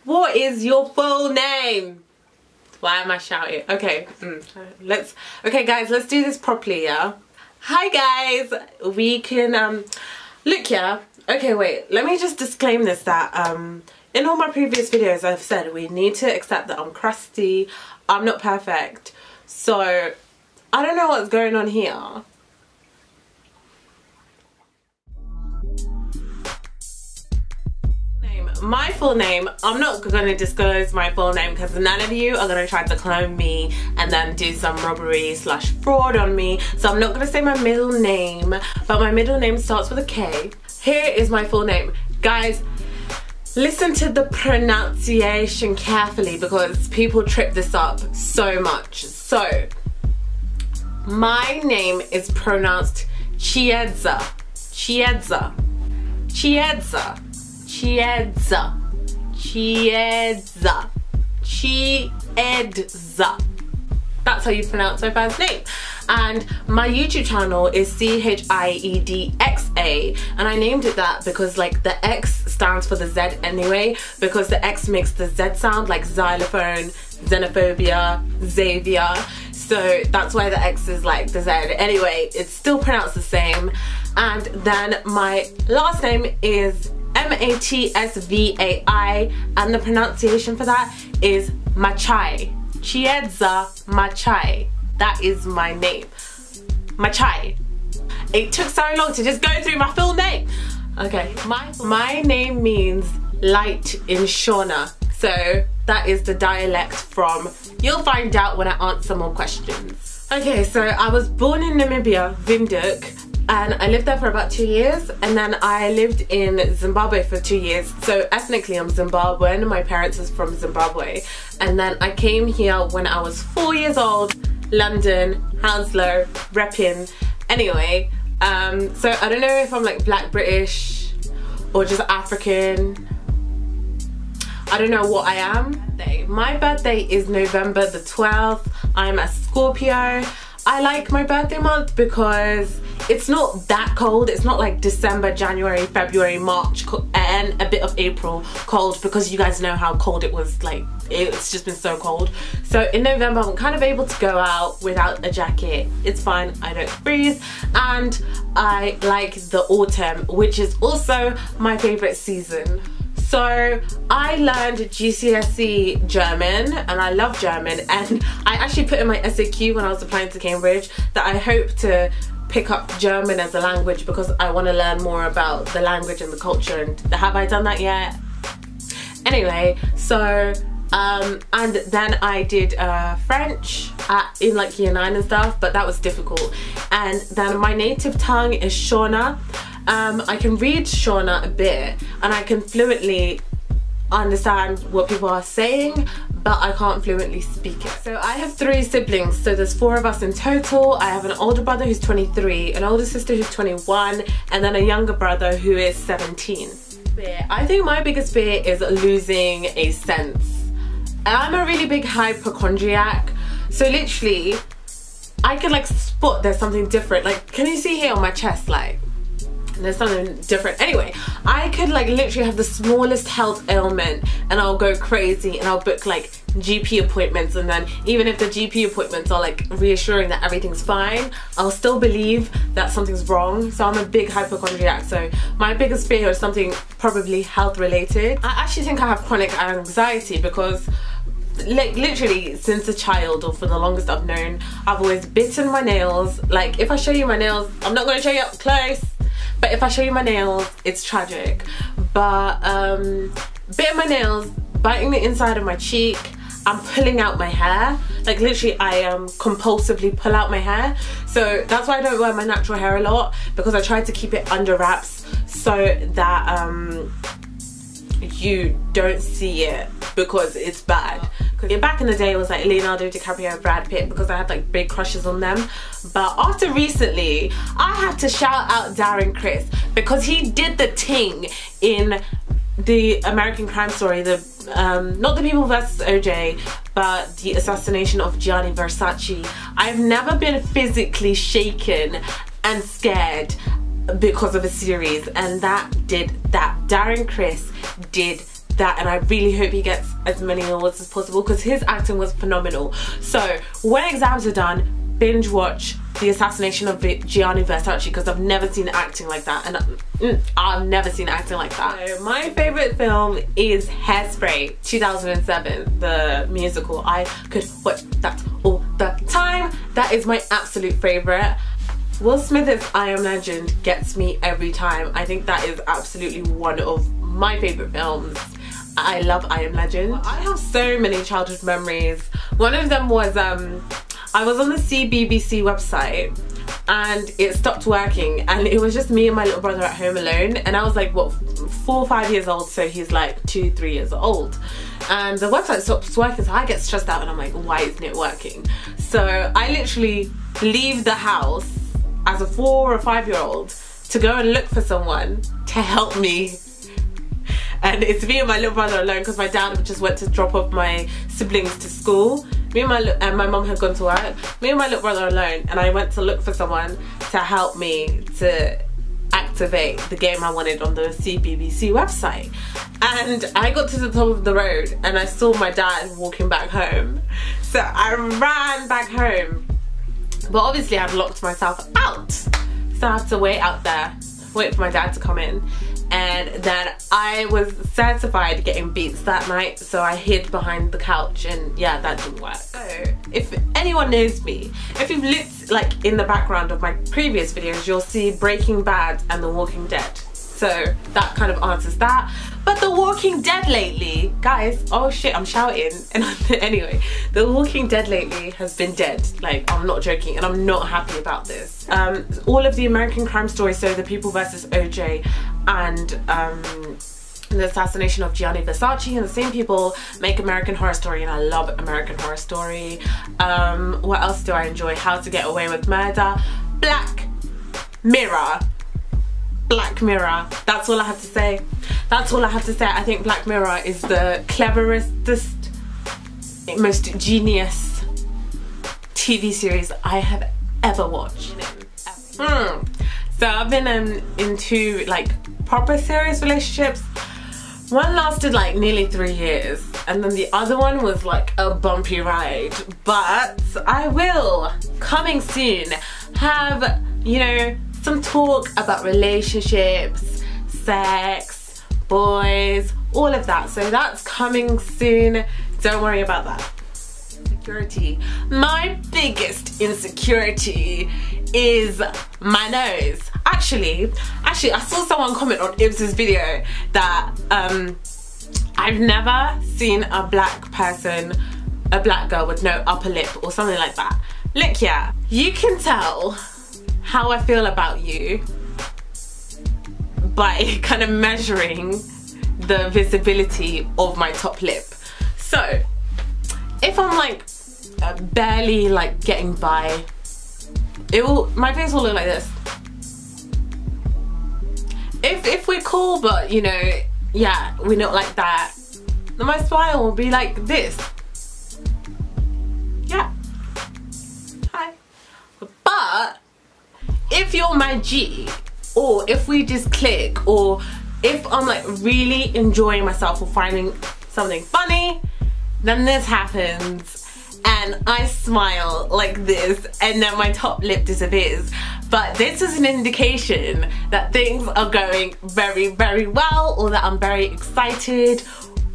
What is your full name? Why am I shouting? Okay, okay guys, let's do this properly, yeah? Hi guys, we can, look, yeah? Okay, wait, let me just disclaim this, that, in all my previous videos I've said we need to accept that I'm crusty, I'm not perfect, so I don't know what's going on here. My full name, I'm not going to disclose my full name because none of you are going to try to clone me and then do some robbery / fraud on me. So I'm not going to say my middle name, but my middle name starts with a K. Here is my full name. Guys, listen to the pronunciation carefully because people trip this up so much. So, my name is pronounced Chiedza. Chiedza. Chiedza. Chiedza, Chiedza, Chiedza. That's how you pronounce my first name. And my YouTube channel is CHIEDXA, and I named it that because like the X stands for the Z anyway, because the X makes the Z sound like xylophone, xenophobia, Xavier. So that's why the X is like the Z. Anyway, it's still pronounced the same. And then my last name is Matsvai, and the pronunciation for that is Machai. Chiedza Machai. That is my name. Machai. It took so long to just go through my full name. Okay, my name means light in Shona. So that is the dialect from, you'll find out when I answer more questions. Okay, so I was born in Namibia, Windhoek, and I lived there for about 2 years, and then I lived in Zimbabwe for 2 years. So ethnically I'm Zimbabwean, my parents is from Zimbabwe, and then I came here when I was 4 years old, London, Hounslow, repping. Anyway, so I don't know if I'm like Black British or just African. I don't know what I am. My birthday is November the 12th. I'm a Scorpio. I like my birthday month because it's not that cold. It's not like December, January, February, March, and a bit of April cold, because you guys know how cold it was. Like, it's just been so cold. So in November I'm kind of able to go out without a jacket. It's fine, I don't freeze. And I like the autumn, which is also my favorite season. So I learned GCSE German, and I love German, and I actually put in my SAQ when I was applying to Cambridge that I hope to pick up German as a language because I want to learn more about the language and the culture, and have I done that yet? Anyway, so and then I did French in like year 9 and stuff, but that was difficult. And then my native tongue is Shona. I can read Shona a bit, and I can fluently understand what people are saying, but I can't fluently speak it. So I have 3 siblings, so there's 4 of us in total. I have an older brother who's 23, an older sister who's 21, and then a younger brother who is 17. I think my biggest fear is losing a sense. I'm a really big hypochondriac, so literally I could like spot there's something different. Like, can you see here on my chest, like there's something different? Anyway, I could like literally have the smallest health ailment and I'll go crazy, and I'll book like GP appointments, and then even if the GP appointments are like reassuring that everything's fine, I'll still believe that something's wrong. So I'm a big hypochondriac, so my biggest fear is something probably health related. I actually think I have chronic anxiety because like literally since a child, or for the longest I've known, I've always bitten my nails. Like, if I show you my nails, I'm not going to show you up close, but if I show you my nails, it's tragic. But bitten my nails, biting the inside of my cheek, I'm pulling out my hair. Like literally I compulsively pull out my hair. So that's why I don't wear my natural hair a lot, because I try to keep it under wraps so that you don't see it, because it's bad. Back in the day it was like Leonardo DiCaprio, Brad Pitt, because I had like big crushes on them. But after recently, I have to shout out Darren Criss, because he did the thing in the American Crime Story, the not the People vs. OJ, but the assassination of Gianni Versace. I've never been physically shaken and scared because of a series, and that did that. Darren Criss did that, and I really hope he gets as many awards as possible because his acting was phenomenal. So when exams are done, binge watch The Assassination of Gianni Versace because I've never seen acting like that, and I've never seen acting like that. So my favourite film is Hairspray 2007, the musical. I could watch that all the time. That is my absolute favourite. Will Smith's I Am Legend gets me every time. I think that is absolutely one of my favourite films. I love I Am Legend. I have so many childhood memories. One of them was I was on the CBBC website and it stopped working, and it was just me and my little brother at home alone, and I was like, what, 4 or 5 years old, so he's like 2, 3 years old, and the website stops working, so I get stressed out and I'm like, why isn't it working? So I literally leave the house as a 4 or 5 year old to go and look for someone to help me. And it's me and my little brother alone because my dad just went to drop off my siblings to school. Me and my mum had gone to work. Me and my little brother alone, and I went to look for someone to help me to activate the game I wanted on the CBBC website. And I got to the top of the road and I saw my dad walking back home. So I ran back home. But obviously I'd locked myself out. So I had to wait out there, wait for my dad to come in. And then I was certified getting beats that night, so I hid behind the couch, and yeah, that didn't work. So if anyone knows me, if you've looked like in the background of my previous videos, you'll see Breaking Bad and The Walking Dead. So that kind of answers that. But The Walking Dead lately, guys, oh shit, I'm shouting. And anyway, The Walking Dead lately has been dead. Like, I'm not joking, and I'm not happy about this. All of the American crime stories, so The People vs. OJ and the assassination of Gianni Versace, and the same people make American Horror Story, and I love American Horror Story. What else do I enjoy? How to Get Away with Murder. Black Mirror. Black Mirror. That's all I have to say. That's all I have to say. I think Black Mirror is the cleverest, most genius TV series I have ever watched. So I've been in 2 like proper serious relationships. One lasted like nearly 3 years, and then the other one was like a bumpy ride. But I will, coming soon, have, you know, some talk about relationships, sex, boys, all of that. So that's coming soon. Don't worry about that. Insecurity. My biggest insecurity is my nose. Actually, I saw someone comment on Ibs's video that I've never seen a black person, a black girl with no upper lip or something like that. Look, yeah, you can tell how I feel about you by kind of measuring the visibility of my top lip. So if I'm like barely like getting by, my face will look like this. If we're cool, but you know, yeah, we're not like that, then my smile will be like this. Yeah. Hi. But if you're my G, or if we just click, or if I'm like really enjoying myself or finding something funny, then this happens and I smile like this and then my top lip disappears. But this is an indication that things are going very, very well, or that I'm very excited,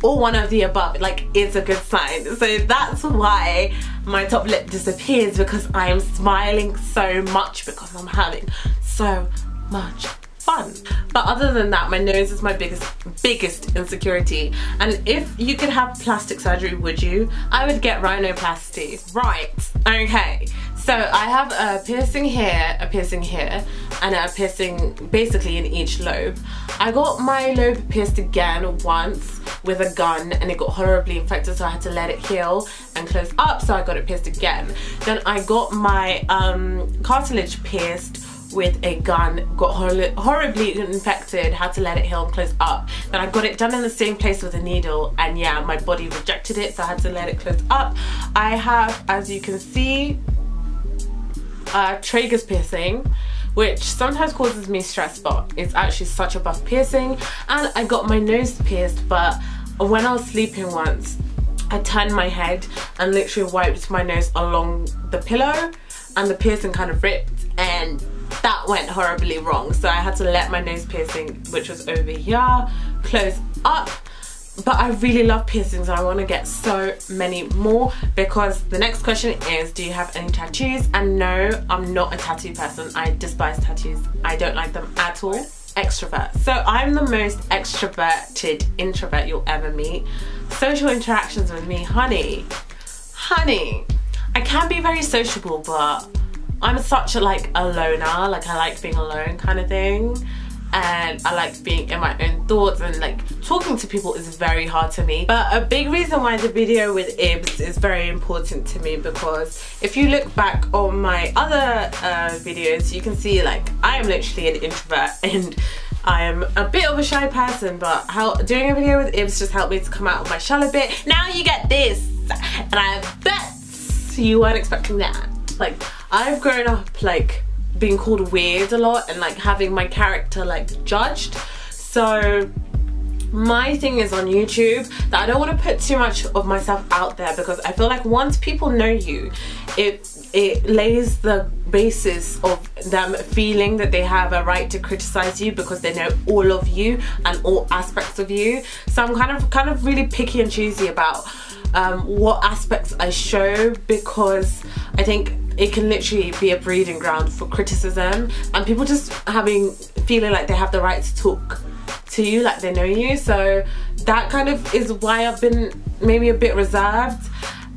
or one of the above. Like, it's a good sign. So that's why my top lip disappears, because I am smiling so much because I'm having so much fun. But other than that, my nose is my biggest insecurity. And if you could have plastic surgery, would you? I would get rhinoplasty. Right, okay. So I have a piercing here, and a piercing basically in each lobe. I got my lobe pierced again once with a gun, and it got horribly infected, so I had to let it heal and close up, so I got it pierced again. Then I got my cartilage pierced with a gun, got horribly infected, had to let it heal and close up. Then I got it done in the same place with a needle, and yeah, my body rejected it, so I had to let it close up. I have, as you can see, tragus piercing, which sometimes causes me stress, but it's actually such a buff piercing. And I got my nose pierced, but when I was sleeping once, I turned my head and literally wiped my nose along the pillow, and the piercing kind of ripped, and that went horribly wrong. So I had to let my nose piercing, which was over here, close up. But I really love piercings, and I want to get so many more, because the next question is, do you have any tattoos? And no, I'm not a tattoo person. I despise tattoos. I don't like them at all. Extrovert. So I'm the most extroverted introvert you'll ever meet. Social interactions with me, honey, I can be very sociable, but I'm such a like a loner. Like, I like being alone kind of thing, and I like being in my own thoughts, and like talking to people is very hard to me. But a big reason why the video with Ibs is very important to me, because if you look back on my other videos, you can see like I am literally an introvert, and I am a bit of a shy person, but doing a video with Ibs just helped me to come out of my shell a bit. Now you get this, and I bet you weren't expecting that. Like, I've grown up like being called weird a lot, and like having my character like judged. So my thing is on YouTube that I don't want to put too much of myself out there, because I feel like once people know you, it lays the basis of them feeling that they have a right to criticize you, because they know all of you and all aspects of you. So I'm kind of really picky and choosy about what aspects I show, because I think it can literally be a breeding ground for criticism, and people just feeling like they have the right to talk to you like they know you. So that kind of is why I've been maybe a bit reserved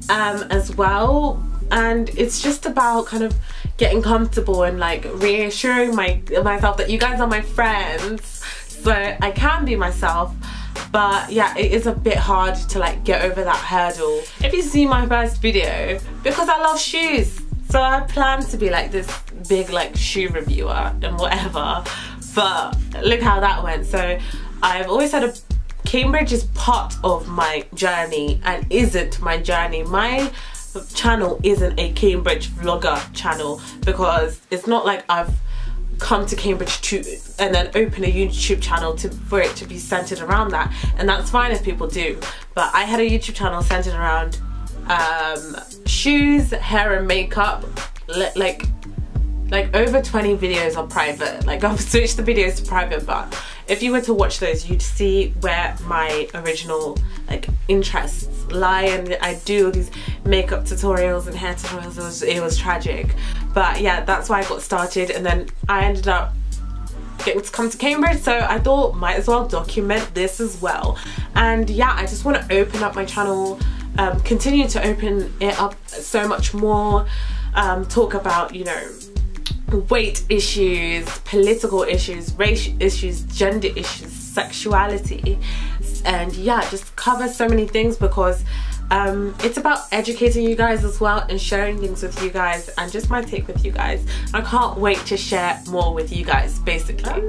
as well. And it's just about kind of getting comfortable and like reassuring myself that you guys are my friends, so I can be myself. But yeah, it is a bit hard to like get over that hurdle. If you see my first video, because I love shoes, so I plan to be like this big like shoe reviewer and whatever, but look how that went. So I've always had Cambridge is part of my journey and isn't my journey. My channel isn't a Cambridge vlogger channel, because it's not like I've come to Cambridge and then open a YouTube channel for it to be centered around that, and that's fine if people do. But I had a YouTube channel centered around shoes, hair and makeup. Like over 20 videos are private. Like, I've switched the videos to private, but if you were to watch those, you'd see where my original like interests lie, and I do all these makeup tutorials and hair tutorials. It was tragic, but yeah, that's why I got started, and then I ended up getting to come to Cambridge, so I thought might as well document this as well. And yeah, I just want to open up my channel, continue to open it up so much more, talk about, you know, weight issues, political issues, race issues, gender issues, sexuality, and yeah, just cover so many things, because it's about educating you guys as well and sharing things with you guys, and just my take with you guys. I can't wait to share more with you guys, basically.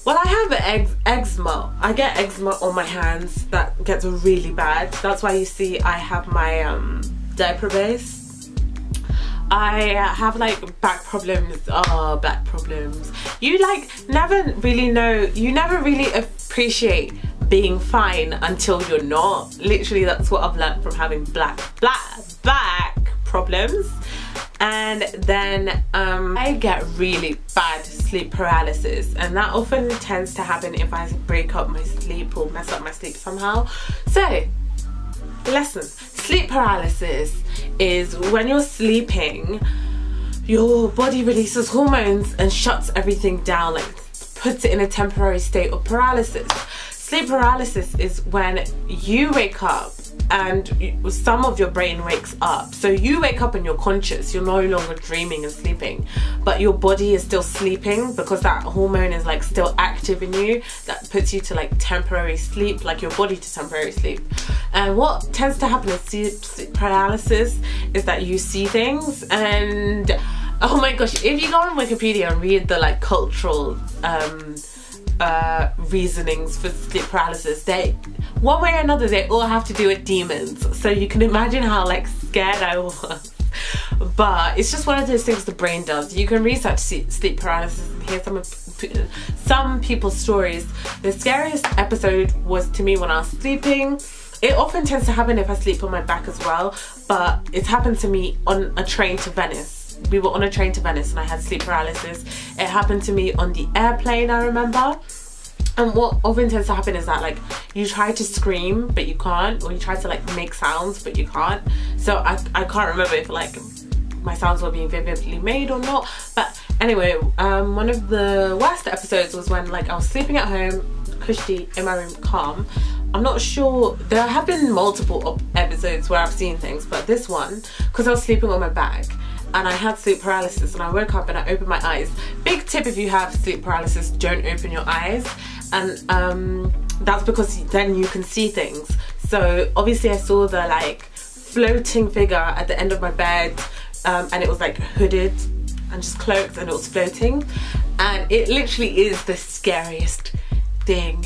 Well, I have eczema. I get eczema on my hands that gets really bad. That's why you see I have my diaper base. I have like back problems. Oh, back problems. You like never really know, you never really appreciate being fine until you're not. Literally, that's what I've learned from having back problems. And then I get really bad sleep paralysis, and that often tends to happen if I break up my sleep or mess up my sleep somehow. So lesson: sleep paralysis is when you're sleeping, your body releases hormones and shuts everything down, like puts it in a temporary state of paralysis. Sleep paralysis is when you wake up and some of your brain wakes up. So you wake up and you're conscious, you're no longer dreaming and sleeping, but your body is still sleeping, because that hormone is like still active in you. That puts you to like temporary sleep, like your body to temporary sleep. And what tends to happen in sleep paralysis is that you see things, and oh my gosh, if you go on Wikipedia and read the like cultural reasonings for sleep paralysis, they, one way or another, they all have to do with demons. So you can imagine how like scared I was. But it's just one of those things the brain does. You can research sleep paralysis, and here's some of some people's stories. The scariest episode was to me when I was sleeping. It often tends to happen if I sleep on my back as well, but it's happened to me on a train to Venice. We were on a train to Venice and I had sleep paralysis. It happened to me on the airplane, I remember. And what often tends to happen is that like you try to scream but you can't, or you try to like make sounds but you can't. So I can't remember if like my sounds were being vividly made or not. But anyway, one of the worst episodes was when like I was sleeping at home, cushy in my room, calm. I'm not sure, there have been multiple episodes where I've seen things, but this one, because I was sleeping on my back and I had sleep paralysis and I woke up and I opened my eyes. Big tip if you have sleep paralysis, don't open your eyes. And that's because then you can see things. So obviously I saw the like floating figure at the end of my bed, and it was like hooded and just cloaked and it was floating. And it literally is the scariest thing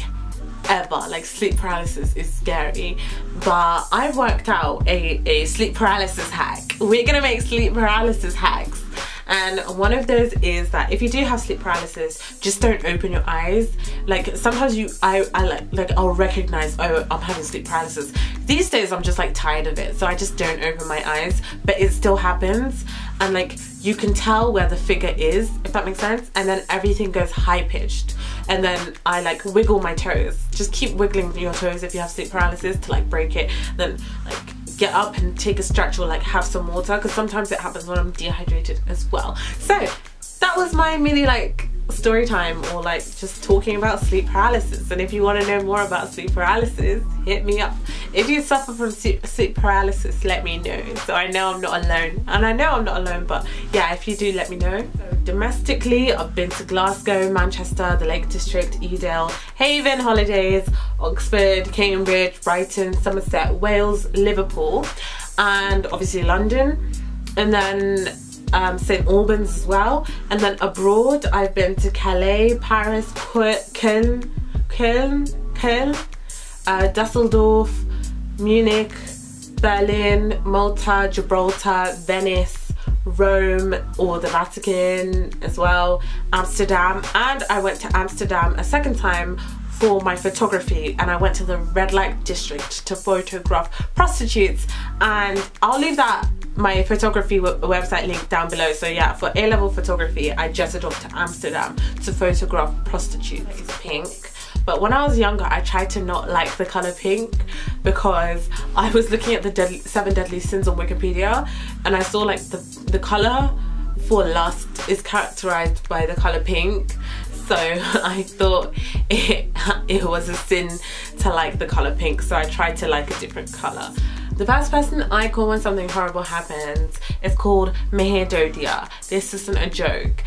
ever. Like sleep paralysis is scary, but I've worked out a sleep paralysis hack. We're gonna make sleep paralysis hacks, and one of those is that if you do have sleep paralysis, just don't open your eyes. Like sometimes I'll recognize, oh, I'm having sleep paralysis. These days I'm just like tired of it, so I just don't open my eyes, but it still happens. And like you can tell where the figure is, if that makes sense, and then everything goes high pitched. And then I like wiggle my toes. Just keep wiggling your toes if you have sleep paralysis to like break it. Then like get up and take a stretch or like have some water, because sometimes it happens when I'm dehydrated as well. So that was my mini like story time, or like just talking about sleep paralysis. And if you want to know more about sleep paralysis, hit me up. If you suffer from sleep paralysis, let me know, so I know I'm not alone. And I know I'm not alone, but yeah, if you do, let me know. So domestically, I've been to Glasgow, Manchester, the Lake District, Edale, Haven holidays, Oxford, Cambridge, Brighton, Somerset, Wales, Liverpool, and obviously London, and then St Albans as well. And then abroad I've been to Calais, Paris, Köln, Dusseldorf, Munich, Berlin, Malta, Gibraltar, Venice, Rome, or the Vatican as well, Amsterdam. And I went to Amsterdam a second time for my photography, and I went to the red light district to photograph prostitutes, and I'll leave my photography website link down below. So yeah, for A-level photography I jetted off to Amsterdam to photograph prostitutes. It's pink, but when I was younger I tried to not like the colour pink, because I was looking at the 7 deadly sins on Wikipedia, and I saw like the colour for lust is characterised by the colour pink. So I thought it was a sin to like the colour pink, so I tried to like a different colour. The first person I call when something horrible happens is called Mehedodia. This isn't a joke.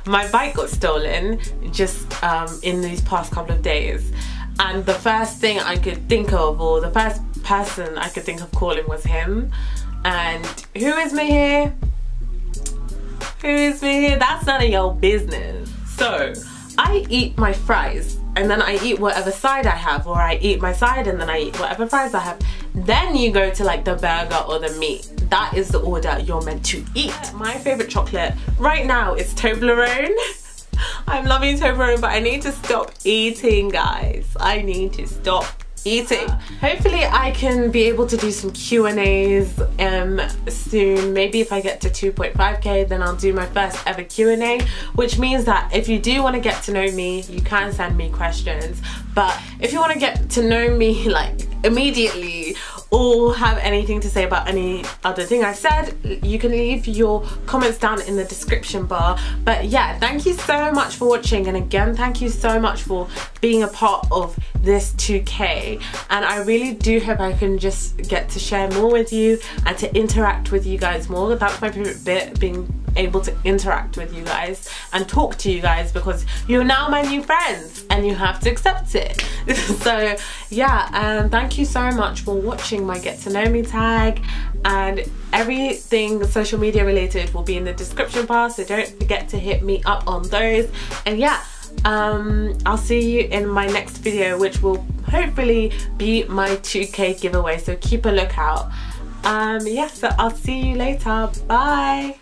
My bike got stolen just in these past couple of days, and the first thing I could think of, or the first person I could think of calling, was him. And who is Meher? Who is Meher? That's none of your business. So I eat my fries, and then I eat whatever side I have, or I eat my side and then I eat whatever fries I have. Then you go to like the burger or the meat. That is the order you're meant to eat. My favorite chocolate right now is Toblerone. I'm loving Toblerone, but I need to stop eating, guys. I need to stop eating. Hopefully I can be able to do some Q&As soon. Maybe if I get to 2.5k, then I'll do my first ever Q&A, which means that if you do want to get to know me, you can send me questions. But if you want to get to know me like immediately, or have anything to say about any other thing I said, you can leave your comments down in the description bar. But yeah, thank you so much for watching, and again, thank you so much for being a part of this 2k, and I really do hope I can just get to share more with you and to interact with you guys more. That's my favorite bit, being able to interact with you guys and talk to you guys, because you're now my new friends and you have to accept it. So yeah, thank you so much for watching my get to know me tag, and everything social media related will be in the description bar, so don't forget to hit me up on those. And yeah, I'll see you in my next video, which will hopefully be my 2k giveaway, so keep a lookout. Yeah, so I'll see you later. Bye.